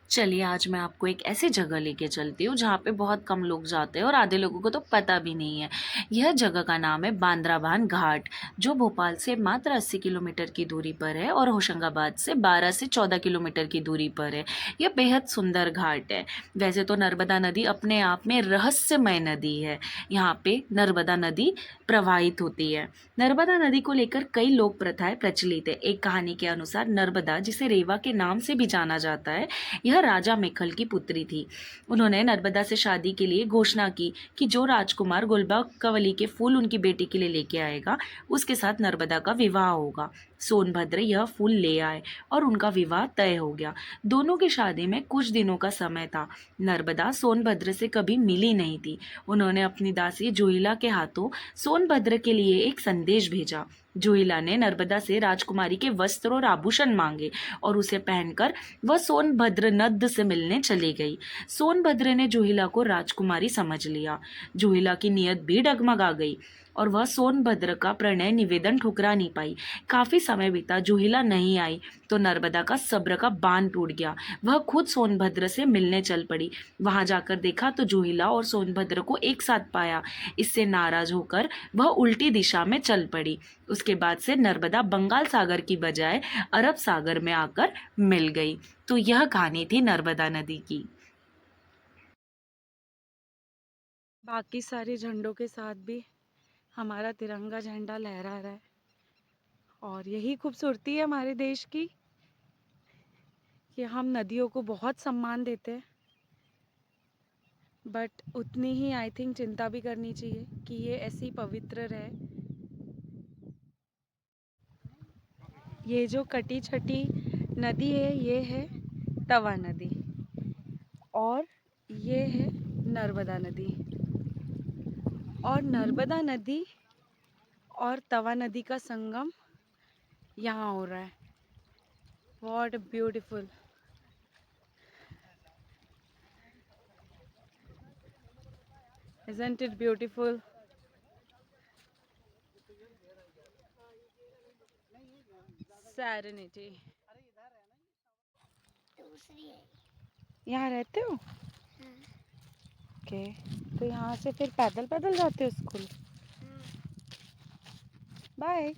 चलिए आज मैं आपको एक ऐसी जगह लेके चलती हूँ जहाँ पे बहुत कम लोग जाते हैं और आधे लोगों को तो पता भी नहीं है। यह जगह का नाम है बांद्राबान घाट, जो भोपाल से मात्र 80 किलोमीटर की दूरी पर है और होशंगाबाद से 12 से 14 किलोमीटर की दूरी पर है। यह बेहद सुंदर घाट है। वैसे तो नर्मदा नदी अपने आप में रहस्यमय नदी है। यहाँ पे नर्मदा नदी प्रवाहित होती है। नर्मदा नदी को लेकर कई लोक प्रथाएं प्रचलित है। एक कहानी के अनुसार नर्मदा, जिसे रेवा के नाम से भी जाना जाता है, यह राजा मेखल की पुत्री थी। उन्होंने नर्मदा से शादी के लिए घोषणा की कि जो राजकुमार गुलबकवली के फूल उनकी बेटी के लिए लेके आएगा, उसके साथ नर्मदा का विवाह होगा। सोनभद्र यह फूल ले आए और उनका विवाह तय हो गया। दोनों की शादी में कुछ दिनों का समय था। नर्मदा सोनभद्र से कभी मिली नहीं थी। उन्होंने अपनी दासी जोहिला के हाथों सोनभद्र के लिए एक संदेश भेजा। जोहिला ने नर्मदा से राजकुमारी के वस्त्र और आभूषण मांगे और उसे पहनकर वह सोनभद्र नद से मिलने चली गई। सोनभद्र ने जोहिला को राजकुमारी समझ लिया। जोहिला की नीयत भी डगमगा गई और वह सोनभद्र का प्रणय निवेदन ठुकरा नहीं पाई। काफी समय बीता, जोहिला नहीं आई तो नर्मदा का सब्र का बांध टूट गया। वह खुद सोनभद्र से मिलने चल पड़ी। वहां जाकर देखा तो जोहिला और सोनभद्र को एक साथ पाया। इससे नाराज होकर वह उल्टी दिशा में चल पड़ी। उसके बाद से नर्मदा बंगाल सागर की बजाय अरब सागर में आकर मिल गई। तो यह कहानी थी नर्मदा नदी की। बाकी सारे झंडों के साथ भी हमारा तिरंगा झंडा लहरा रहा है और यही खूबसूरती है हमारे देश की कि हम नदियों को बहुत सम्मान देते हैं, बट उतनी ही आई थिंक चिंता भी करनी चाहिए कि ये ऐसी पवित्र रहे। ये जो कटी छटी नदी है ये है तवा नदी और ये है नर्मदा नदी। और नर्मदा नदी और तवा नदी का संगम यहाँ हो रहा है। What beautiful. Isn't it beautiful? Serenity. यहाँ रहते हो? ओके। तो यहाँ से फिर पैदल पैदल जाते हो स्कूल? बाय।